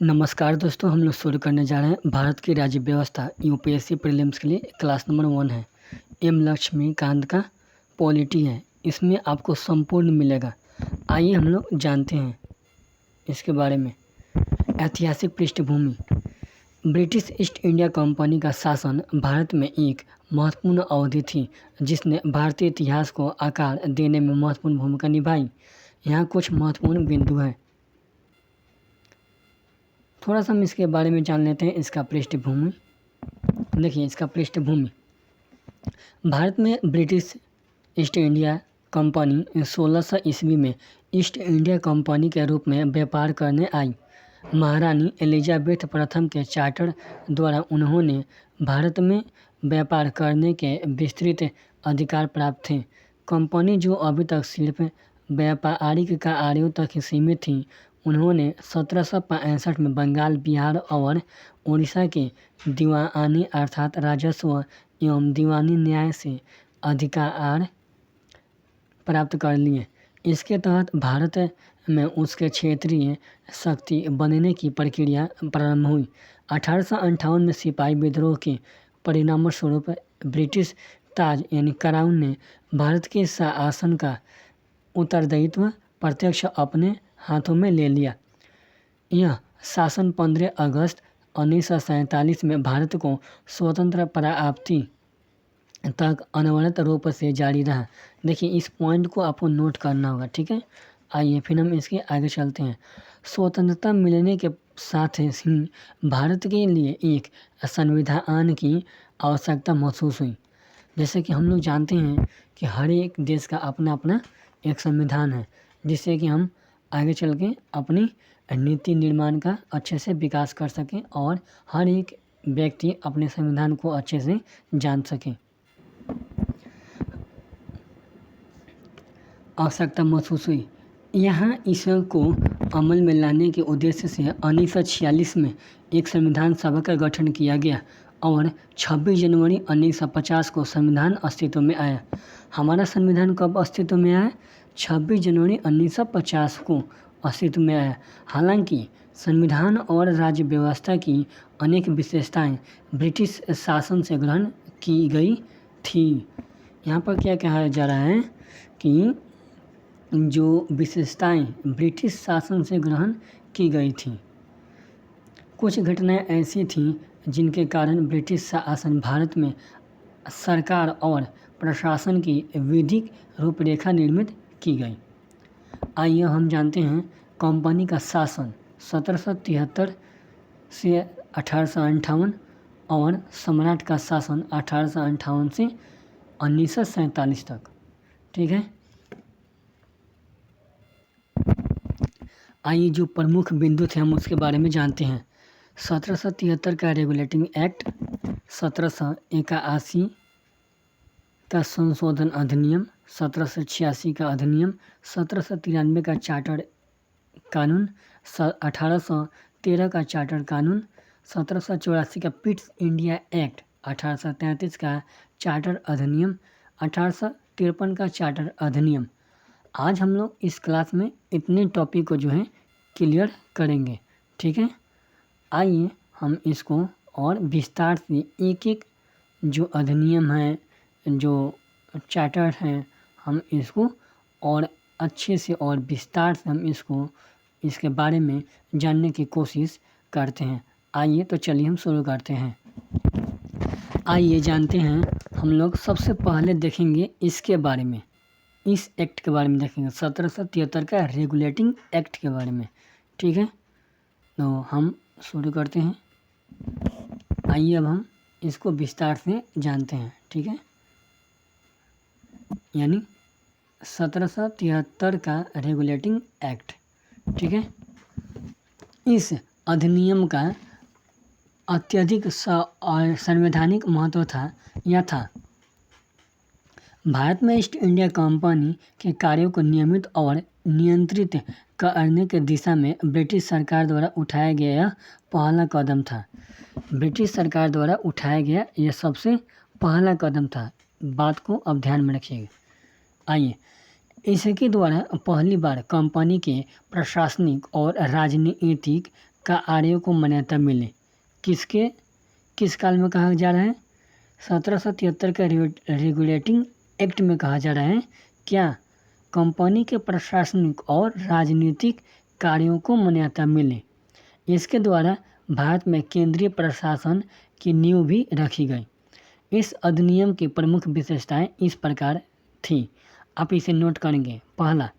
नमस्कार दोस्तों, हम लोग शुरू करने जा रहे हैं भारत की राज्य व्यवस्था यूपीएससी प्रीलिम्स के लिए क्लास नंबर 1 है। एम लक्ष्मीकांत का पॉलिटी है, इसमें आपको संपूर्ण मिलेगा। आइए हम लोग जानते हैं इसके बारे में। ऐतिहासिक पृष्ठभूमि। ब्रिटिश ईस्ट इंडिया कंपनी का शासन भारत में एक महत्वपूर्ण अवधि थी जिसने भारतीय इतिहास को आकार देने में महत्वपूर्ण भूमिका निभाई। यहाँ कुछ महत्वपूर्ण बिंदु हैं, थोड़ा सा हम इसके बारे में जान लेते हैं। इसका पृष्ठभूमि देखिए, इसका पृष्ठभूमि भारत में ब्रिटिश ईस्ट इंडिया कंपनी 1600 ईस्वी में ईस्ट इंडिया कंपनी के रूप में व्यापार करने आई। महारानी एलिजाबेथ प्रथम के चार्टर द्वारा उन्होंने भारत में व्यापार करने के विस्तृत अधिकार प्राप्त थे। कंपनी जो अभी तक सिर्फ व्यापारिक कार्यों तक ही सीमित थी, उन्होंने 1765 में बंगाल, बिहार और उड़ीसा के दीवानी अर्थात राजस्व एवं दीवानी न्याय से अधिकार प्राप्त कर लिए। इसके तहत भारत में उसके क्षेत्रीय शक्ति बनने की प्रक्रिया प्रारंभ हुई। 1858 में सिपाही विद्रोह के परिणामस्वरूप ब्रिटिश ताज यानी क्राउन ने भारत के शासन का उत्तरदायित्व प्रत्यक्ष अपने हाथों में ले लिया। यह शासन 15 अगस्त 1947 में भारत को स्वतंत्र प्राप्ति तक अनवरत रूप से जारी रहा। देखिए, इस पॉइंट को आपको नोट करना होगा, ठीक है। आइए फिर हम इसके आगे चलते हैं। स्वतंत्रता मिलने के साथ ही भारत के लिए एक संविधान की आवश्यकता महसूस हुई। जैसे कि हम लोग जानते हैं कि हर एक देश का अपना अपना एक संविधान है, जिससे कि हम आगे चल के अपनी नीति निर्माण का अच्छे से विकास कर सकें और हर एक व्यक्ति अपने संविधान को अच्छे से जान सके। आवश्यकता महसूस हुई। यहाँ इसको अमल में लाने के उद्देश्य से 1946 में एक संविधान सभा का गठन किया गया और 26 जनवरी 1950 को संविधान अस्तित्व में आया। हमारा संविधान कब अस्तित्व में आया? 26 जनवरी 1950 को अस्तित्व में आया। हालांकि संविधान और राज्य व्यवस्था की अनेक विशेषताएं ब्रिटिश शासन से ग्रहण की गई थी। यहाँ पर क्या कहा जा रहा है कि जो विशेषताएं ब्रिटिश शासन से ग्रहण की गई थी, कुछ घटनाएं ऐसी थीं जिनके कारण ब्रिटिश शासन भारत में सरकार और प्रशासन की विधिक रूपरेखा निर्मित की गई। आइए हम जानते हैं कंपनी का शासन 1773 से 1858 और सम्राट का शासन 1858 से 1947 तक, ठीक है। आइए जो प्रमुख बिंदु थे हम उसके बारे में जानते हैं। 1773 का रेगुलेटिंग एक्ट, 1781 का संशोधन अधिनियम, 1786 का अधिनियम, 1793 का चार्टर कानून, 1813 का चार्टर कानून, 1784 का पिट्स इंडिया एक्ट, 1833 का चार्टर अधिनियम, 1853 का चार्टर अधिनियम। आज हम लोग इस क्लास में इतने टॉपिक को जो है क्लियर करेंगे, ठीक है। आइए हम इसको और विस्तार से एक एक जो अधिनियम है, जो चार्टर हैं, हम इसको और अच्छे से और विस्तार से हम इसके बारे में जानने की कोशिश करते हैं। आइए तो चलिए हम शुरू करते हैं। आइए जानते हैं हम लोग। सबसे पहले देखेंगे इसके बारे में, इस एक्ट के बारे में देखेंगे, 1773 का रेगुलेटिंग एक्ट के बारे में, ठीक है। तो हम शुरू करते हैं। आइए अब हम इसको विस्तार से जानते हैं, ठीक है। यानी 1773 का रेगुलेटिंग एक्ट, ठीक है। इस अधिनियम का अत्यधिक संवैधानिक महत्व था। भारत में ईस्ट इंडिया कंपनी के कार्यों को नियमित और नियंत्रित करने की दिशा में ब्रिटिश सरकार द्वारा उठाया गया यह पहला कदम था। ब्रिटिश सरकार द्वारा उठाया गया यह सबसे पहला कदम था। बात को अब ध्यान में रखिएगा। आइए, इसके द्वारा पहली बार कंपनी के प्रशासनिक और राजनीतिक का आर्यों को मान्यता मिले। किस काल में कहा जा रहा है? 1773 का रेगुलेटिंग एक्ट में कहा जा रहा है क्या? कंपनी के प्रशासनिक और राजनीतिक कार्यों को मान्यता मिले। इसके द्वारा भारत में केंद्रीय प्रशासन की नींव भी रखी गई। इस अधिनियम की प्रमुख विशेषताएं इस प्रकार थी, आप इसे नोट करेंगे। पहला,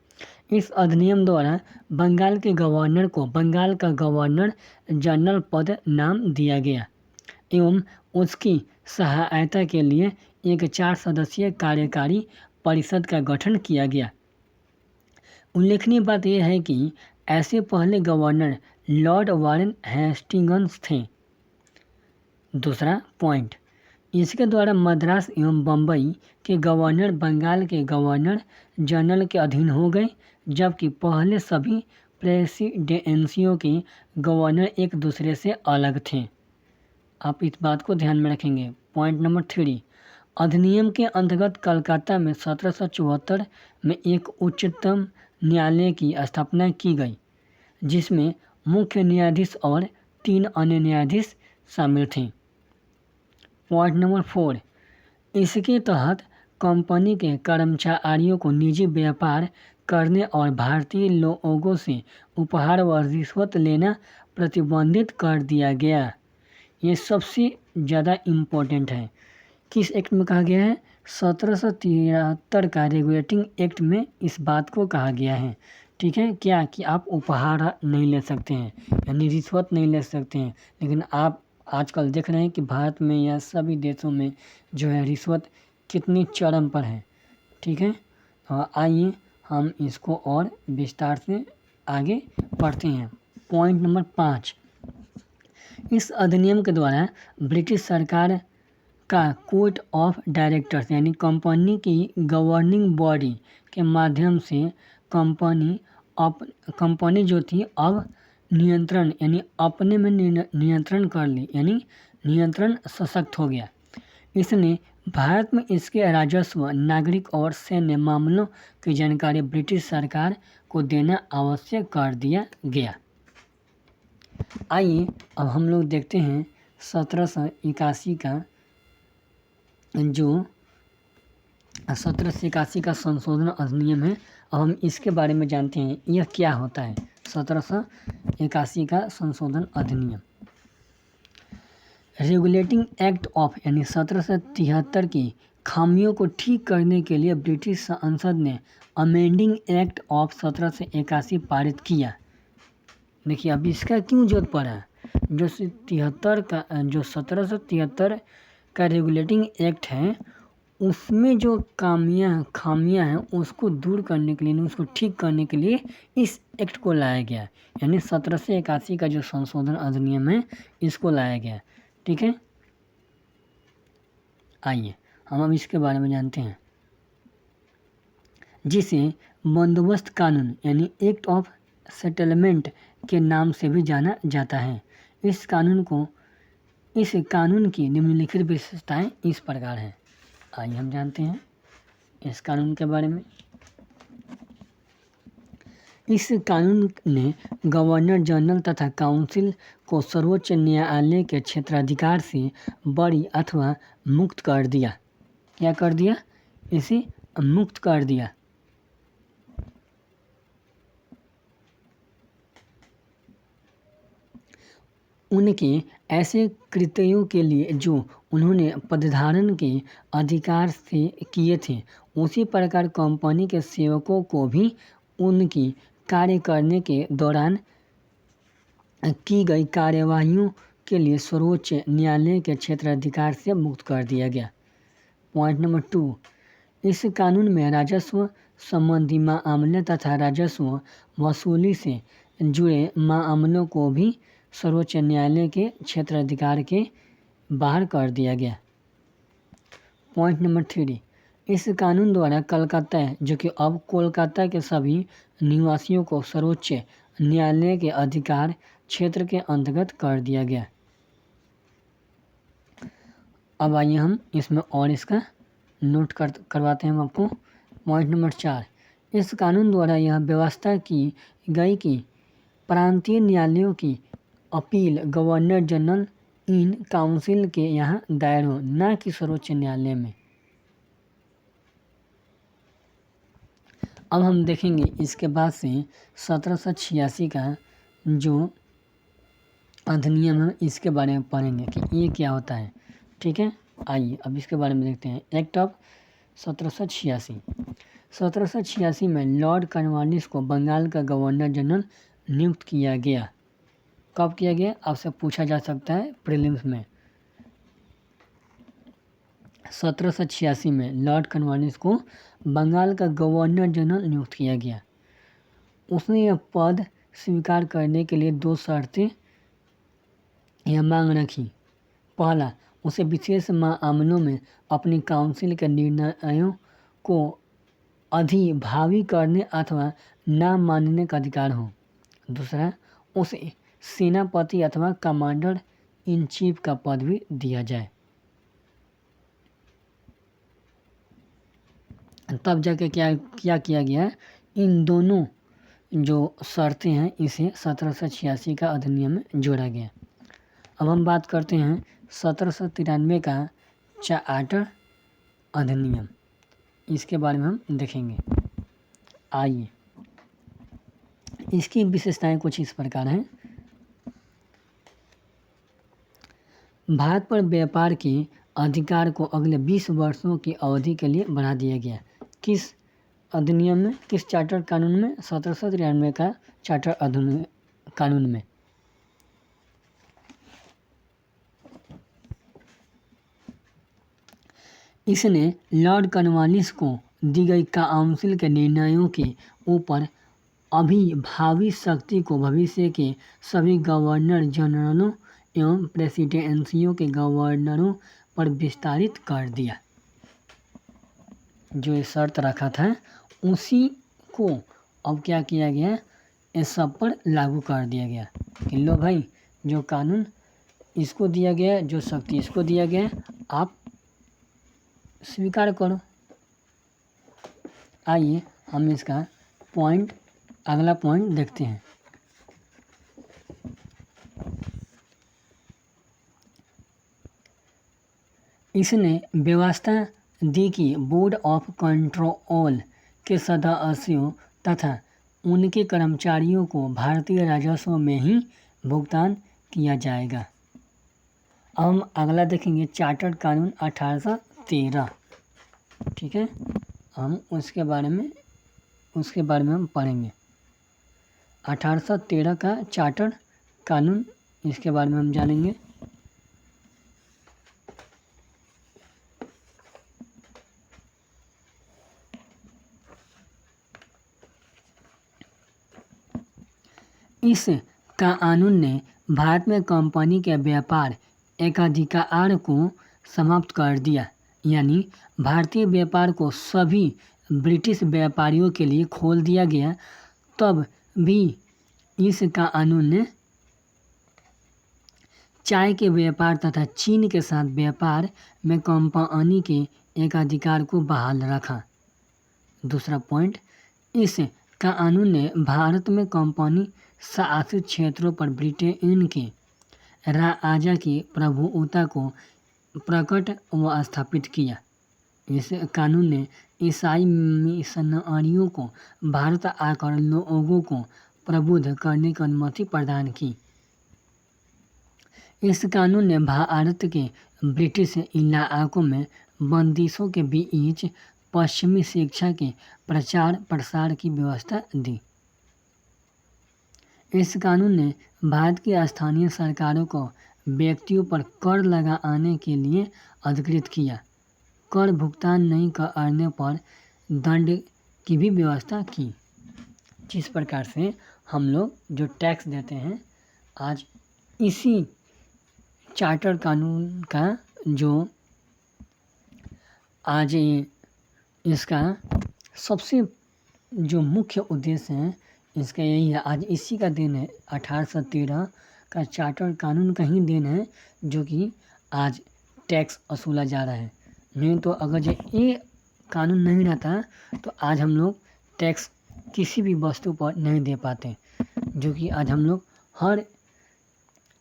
इस अधिनियम द्वारा बंगाल के गवर्नर को बंगाल का गवर्नर जनरल पद नाम दिया गया एवं उसकी सहायता के लिए एक 4 सदस्यीय कार्यकारी परिषद का गठन किया गया। उल्लेखनीय बात यह है कि ऐसे पहले गवर्नर लॉर्ड वारेन हेस्टिंग्स थे। दूसरा पॉइंट, इसके द्वारा मद्रास एवं बम्बई के गवर्नर बंगाल के गवर्नर जनरल के अधीन हो गए, जबकि पहले सभी प्रेसिडेंसियों के गवर्नर एक दूसरे से अलग थे। आप इस बात को ध्यान में रखेंगे। पॉइंट नंबर 3, अधिनियम के अंतर्गत कलकत्ता में 1774 में एक उच्चतम न्यायालय की स्थापना की गई, जिसमें मुख्य न्यायाधीश और 3 अन्य न्यायाधीश शामिल थे। पॉइंट नंबर 4, इसके तहत कंपनी के कर्मचारियों को निजी व्यापार करने और भारतीय लोगों से उपहार व रिश्वत लेना प्रतिबंधित कर दिया गया। ये सबसे ज़्यादा इम्पोर्टेंट है। किस एक्ट में कहा गया है? 1773 का रेगुलेटिंग एक्ट में इस बात को कहा गया है। ठीक है, क्या कि आप उपहार नहीं ले सकते हैं, यानी रिश्वत नहीं ले सकते हैं। लेकिन आप आजकल देख रहे हैं कि भारत में या सभी देशों में जो है रिश्वत कितनी चरम पर है। ठीक है, आइए हम इसको और विस्तार से आगे पढ़ते हैं। पॉइंट नंबर 5, इस अधिनियम के द्वारा ब्रिटिश सरकार का कोर्ट ऑफ डायरेक्टर्स यानी कंपनी की गवर्निंग बॉडी के माध्यम से कंपनी जो थी अब नियंत्रण यानी अपने में नियंत्रण कर ली, यानी नियंत्रण सशक्त हो गया। इसने भारत में इसके राजस्व, नागरिक और सैन्य मामलों की जानकारी ब्रिटिश सरकार को देना आवश्यक कर दिया गया। आइए अब हम लोग देखते हैं 1781 का जो 1781 का संशोधन अधिनियम है। अब हम इसके बारे में जानते हैं, यह क्या होता है 1781 का संशोधन अधिनियम। रेगुलेटिंग एक्ट ऑफ यानी 1773 की खामियों को ठीक करने के लिए ब्रिटिश संसद ने अमेंडिंग एक्ट ऑफ 1781 पारित किया। देखिए अब इसका क्यों जरूरत पड़ा? जो 1773 का रेगुलेटिंग एक्ट है उसमें जो खामियां हैं उसको दूर करने के लिए, उसको ठीक करने के लिए इस एक्ट को लाया गया, यानी 1781 का जो संशोधन अधिनियम है इसको लाया गया। ठीक है, आइए हम अब इसके बारे में जानते हैं, जिसे बंदोबस्त कानून यानी एक्ट ऑफ सेटलमेंट के नाम से भी जाना जाता है। इस कानून की निम्नलिखित विशेषताएं इस प्रकार हैं। आइए हम जानते हैं इस कानून के बारे में। इस कानून ने गवर्नर जनरल तथा काउंसिल को सर्वोच्च न्यायालय के क्षेत्राधिकार से बरी अथवा मुक्त कर दिया। क्या कर दिया? इसे मुक्त कर दिया। उनके ऐसे कृत्यों के लिए जो उन्होंने पदधारण के अधिकार से किए थे, उसी प्रकार कंपनी के सेवकों को भी उनकी कार्य करने के दौरान की गई कार्यवाहियों के लिए सर्वोच्च न्यायालय के क्षेत्राधिकार से मुक्त कर दिया गया। पॉइंट नंबर 2, इस कानून में राजस्व संबंधी मामले तथा राजस्व वसूली से जुड़े मामलों को भी सर्वोच्च न्यायालय के क्षेत्राधिकार के बाहर कर दिया गया। पॉइंट नंबर 3, इस कानून द्वारा कलकत्ता जो कि अब कोलकाता के सभी निवासियों को सर्वोच्च न्यायालय के अधिकार क्षेत्र के अंतर्गत कर दिया गया। अब आइए हम इसमें और इसका नोट करवाते हैं हम आपको। पॉइंट नंबर 4, इस कानून द्वारा यह व्यवस्था की गई कि प्रांतीय न्यायालयों की appeal governor general in council के यहाँ दायर हो, ना कि सर्वोच्च न्यायालय में। अब हम देखेंगे इसके बाद से 1786 का जो अधिनियम है इसके बारे में पढ़ेंगे कि ये क्या होता है। ठीक है, आइए अब इसके बारे में देखते हैं। Act of 1786। 1786 में लॉर्ड कॉर्नवालिस को बंगाल का गवर्नर जनरल नियुक्त किया गया। कब किया गया आपसे पूछा जा सकता है प्रीलिम्स में। 1786 में लॉर्ड कॉर्नवालिस को बंगाल का गवर्नर जनरल नियुक्त किया गया। उसने यह पद स्वीकार करने के लिए 2 शर्तें यह मांग रखी। पहला, उसे विशेष मामलों में अपनी काउंसिल के निर्णयों को अधिभावी करने अथवा ना मानने का अधिकार हो। दूसरा, उसे सेनापति अथवा कमांडर इन चीफ का पद भी दिया जाए। तब जाके क्या किया गया, इन दोनों जो शर्तें हैं इसे 1786 का अधिनियम में जोड़ा गया। अब हम बात करते हैं 1793 का चार्टर अधिनियम, इसके बारे में हम देखेंगे। आइए, इसकी विशेषताएं कुछ इस प्रकार हैं। भारत पर व्यापार के अधिकार को अगले 20 वर्षों की अवधि के लिए बढ़ा दिया गया। किस अधिनियम में, किस चार्टर कानून में? 1793 का चार्टर कानून में। इसने लॉर्ड कॉर्नवालिस को दी गई काउंसिल के निर्णयों के ऊपर अभिभावी शक्ति को भविष्य के सभी गवर्नर जनरलों एवं प्रेसिडेंसियों के गवर्नरों पर विस्तारित कर दिया। जो ये शर्त रखा था उसी को अब क्या किया गया, इस सब पर लागू कर दिया गया कि लो भाई, जो कानून इसको दिया गया, जो शक्ति इसको दिया गया, आप स्वीकार करो। आइए हम इसका अगला पॉइंट देखते हैं। इसने व्यवस्था दी कि बोर्ड ऑफ कंट्रोल के सदस्यों तथा उनके कर्मचारियों को भारतीय राजस्व में ही भुगतान किया जाएगा। अब हम अगला देखेंगे चार्टर्ड कानून 1813। ठीक है, हम उसके बारे में हम पढ़ेंगे। 1813 का चार्टर्ड कानून, इसके बारे में हम जानेंगे। इस कानून ने भारत में कंपनी के व्यापार एकाधिकार को समाप्त कर दिया, यानी भारतीय व्यापार को सभी ब्रिटिश व्यापारियों के लिए खोल दिया गया। तब भी इस कानून ने चाय के व्यापार तथा चीन के साथ व्यापार में कंपनी के एकाधिकार को बहाल रखा। दूसरा पॉइंट, इस कानून ने भारत में कंपनी शासित क्षेत्रों पर ब्रिटेन के राजा की प्रभुता को प्रकट व स्थापित किया। इस कानून ने ईसाई मिशनरियों को भारत आकर लोगों को प्रबुद्ध करने की अनुमति प्रदान की। इस कानून ने भारत के ब्रिटिश इलाकों में बंदिशों के बीच पश्चिमी शिक्षा के प्रचार प्रसार की व्यवस्था दी। इस कानून ने भारत की स्थानीय सरकारों को व्यक्तियों पर कर लगाने के लिए अधिकृत किया। कर भुगतान नहीं करने पर दंड की भी व्यवस्था की। जिस प्रकार से हम लोग जो टैक्स देते हैं, आज इसी चार्टर कानून का जो आज इसका सबसे जो मुख्य उद्देश्य है इसका यही है। आज इसी का दिन है, 1813 का चार्टर कानून का ही दिन है जो कि आज टैक्स वसूला जा रहा है। नहीं तो अगर ये कानून नहीं रहता तो आज हम लोग टैक्स किसी भी वस्तु पर नहीं दे पाते, जो कि आज हम लोग हर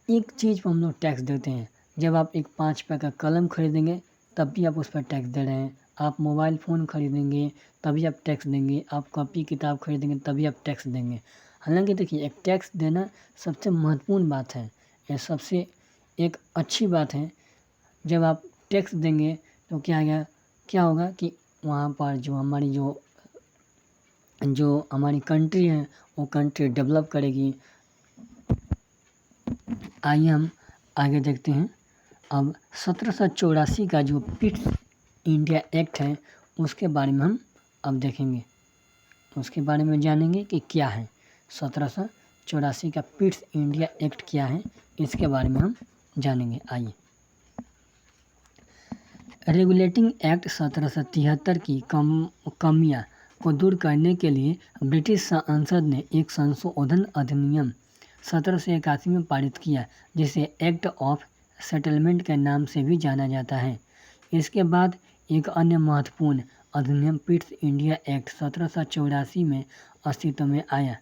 एक चीज़ पर हम लोग टैक्स देते हैं। जब आप एक 5 रुपये का कलम खरीदेंगे तब भी आप उस पर टैक्स दे रहे हैं। आप मोबाइल फ़ोन खरीदेंगे तभी आप टैक्स देंगे। आप कॉपी किताब खरीदेंगे तभी आप टैक्स देंगे। हालांकि देखिए, एक टैक्स देना सबसे महत्वपूर्ण बात है, यह सबसे एक अच्छी बात है। जब आप टैक्स देंगे तो क्या होगा कि वहाँ पर जो हमारी कंट्री है वो कंट्री डेवलप करेगी। आइए हम आगे देखते हैं। अब 1784 का जो पिट्स इंडिया एक्ट है उसके बारे में हम अब देखेंगे, उसके बारे में जानेंगे कि क्या है 1784 का पिट्स इंडिया एक्ट क्या है, इसके बारे में हम जानेंगे। आइए, रेगुलेटिंग एक्ट 1773 की कमियां को दूर करने के लिए ब्रिटिश संसद ने एक संशोधन अधिनियम 1781 में पारित किया, जिसे एक्ट ऑफ सेटलमेंट के नाम से भी जाना जाता है। इसके बाद एक अन्य महत्वपूर्ण अधिनियम पिट्स इंडिया एक्ट 1784 में अस्तित्व में आया।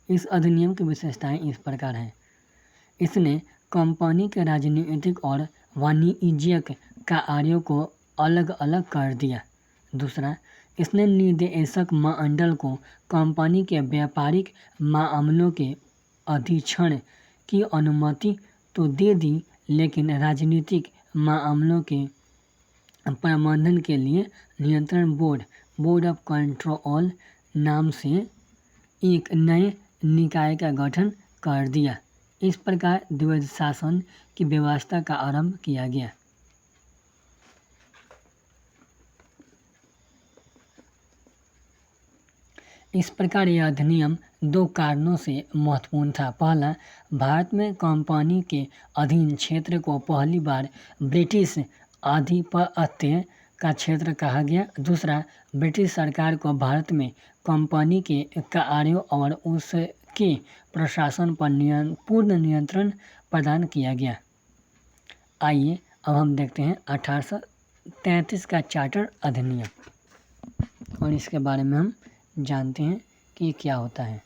इस अधिनियम की विशेषताएं इस प्रकार हैं। इसने कंपनी के राजनीतिक और वाणिज्यिक कार्यों को अलग अलग कर दिया। दूसरा, इसने निदेशक मंडल को कंपनी के व्यापारिक मामलों के अधीक्षण की अनुमति तो दे दी, लेकिन राजनीतिक मामलों के प्रबंधन के लिए नियंत्रण बोर्ड ऑफ कंट्रोल नाम से एक नए निकाय का गठन कर दिया। इस प्रकार द्वैध शासन की व्यवस्था का आरंभ किया गया। इस प्रकार यह अधिनियम दो कारणों से महत्वपूर्ण था। पहला, भारत में कंपनी के अधीन क्षेत्र को पहली बार ब्रिटिश आधिपत्य का क्षेत्र कहा गया। दूसरा, ब्रिटिश सरकार को भारत में कंपनी के कार्यों और उसके प्रशासन पर पूर्ण नियंत्रण प्रदान किया गया। आइए अब हम देखते हैं 1833 का चार्टर अधिनियम और इसके बारे में हम जानते हैं कि ये क्या होता है।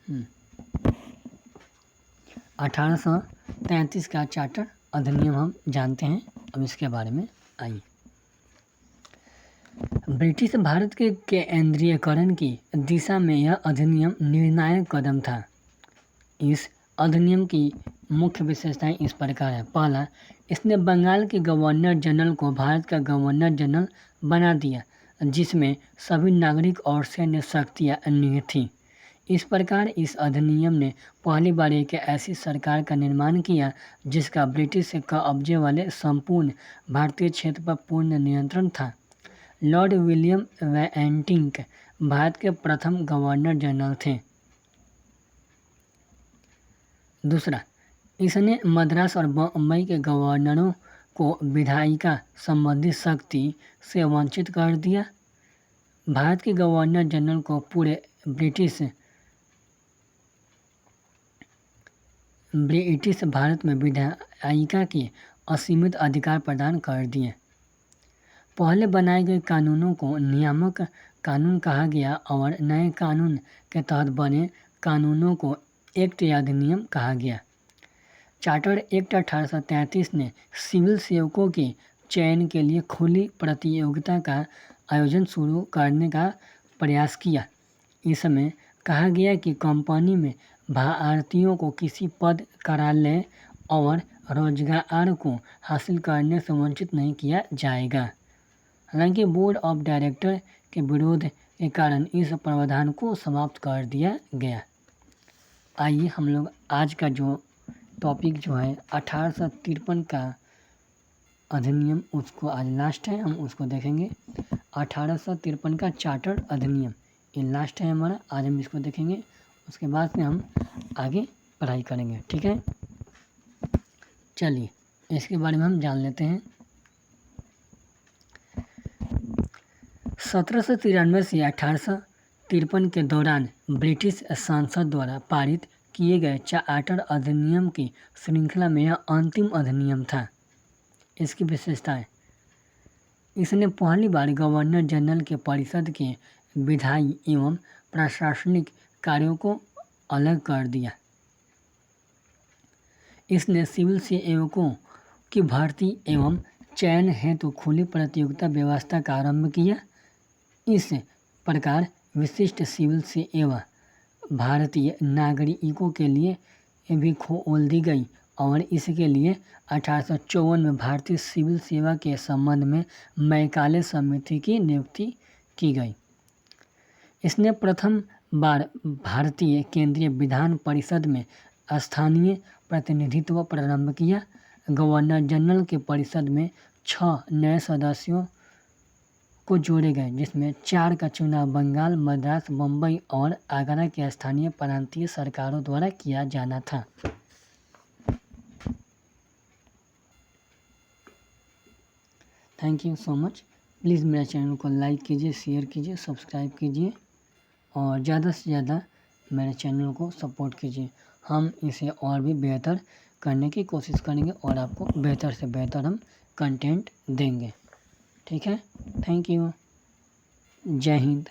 हम्म 1833 का चार्टर अधिनियम हम जानते हैं। अब इसके बारे में आइए। ब्रिटिश भारत के केंद्रीयकरण की दिशा में यह अधिनियम निर्णायक कदम था। इस अधिनियम की मुख्य विशेषताएं इस प्रकार है। पहला, इसने बंगाल के गवर्नर जनरल को भारत का गवर्नर जनरल बना दिया, जिसमें सभी नागरिक और सैन्य शक्तियां निहित थीं। इस प्रकार इस अधिनियम ने पहली बार एक ऐसी सरकार का निर्माण किया जिसका ब्रिटिश कब्जे वाले संपूर्ण भारतीय क्षेत्र पर पूर्ण नियंत्रण था। लॉर्ड विलियम वेंटिंक भारत के प्रथम गवर्नर जनरल थे। दूसरा, इसने मद्रास और बम्बई के गवर्नरों को विधायिका संबंधी शक्ति से वंचित कर दिया। भारत के गवर्नर जनरल को पूरे ब्रिटिश भारत में विधायिका के असीमित अधिकार प्रदान कर दिए। पहले बनाए गए कानूनों को नियामक कानून कहा गया और नए कानून के तहत बने कानूनों को एक्ट या अधिनियम कहा गया। चार्टर एक्ट 1833 ने सिविल सेवकों के चयन के लिए खुली प्रतियोगिता का आयोजन शुरू करने का प्रयास किया। इसमें कहा गया कि कंपनी में भारतीयों को किसी पद, कार्यालय और रोजगार को हासिल करने से वंचित नहीं किया जाएगा। हालांकि बोर्ड ऑफ डायरेक्टर के विरोध के कारण इस प्रावधान को समाप्त कर दिया गया। आइए हम लोग आज का जो टॉपिक जो है 1853 का अधिनियम, उसको आज लास्ट है, हम उसको देखेंगे। 1853 का चार्टर अधिनियम ये लास्ट है हमारा, आज हम इसको देखेंगे। उसके बाद में हम आगे पढ़ाई करेंगे, ठीक है। चलिए इसके बारे में हम जान लेते हैं। 1793 से 18 1953 के दौरान ब्रिटिश संसद द्वारा पारित किए गए चार्टर अधिनियम की श्रृंखला में यह अंतिम अधिनियम था। इसकी विशेषताएं: इसने पहली बार गवर्नर जनरल के परिषद के विधायी एवं प्रशासनिक कार्यों को अलग कर दिया। इसने सिविल सेवकों की भर्ती एवं चयन हेतु खुली प्रतियोगिता व्यवस्था का आरंभ किया। इस प्रकार विशिष्ट सिविल सेवा भारतीय नागरिकों के लिए भी खोल दी गई और इसके लिए 1854 में भारतीय सिविल सेवा के संबंध में मैकाले समिति की नियुक्ति की गई। इसने प्रथम बार भारतीय केंद्रीय विधान परिषद में स्थानीय प्रतिनिधित्व प्रारंभ किया। गवर्नर जनरल के परिषद में 6 नए सदस्यों को जोड़े गए, जिसमें 4 का चुनाव बंगाल, मद्रास, मुंबई और आगरा के स्थानीय प्रांतीय सरकारों द्वारा किया जाना था। Thank you so much. Please मेरे चैनल को लाइक कीजिए, शेयर कीजिए, सब्सक्राइब कीजिए और ज़्यादा से ज़्यादा मेरे चैनल को सपोर्ट कीजिए। हम इसे और भी बेहतर करने की कोशिश करेंगे और आपको बेहतर से बेहतर हम कंटेंट देंगे। ठीक है, थैंक यू। जय हिंद।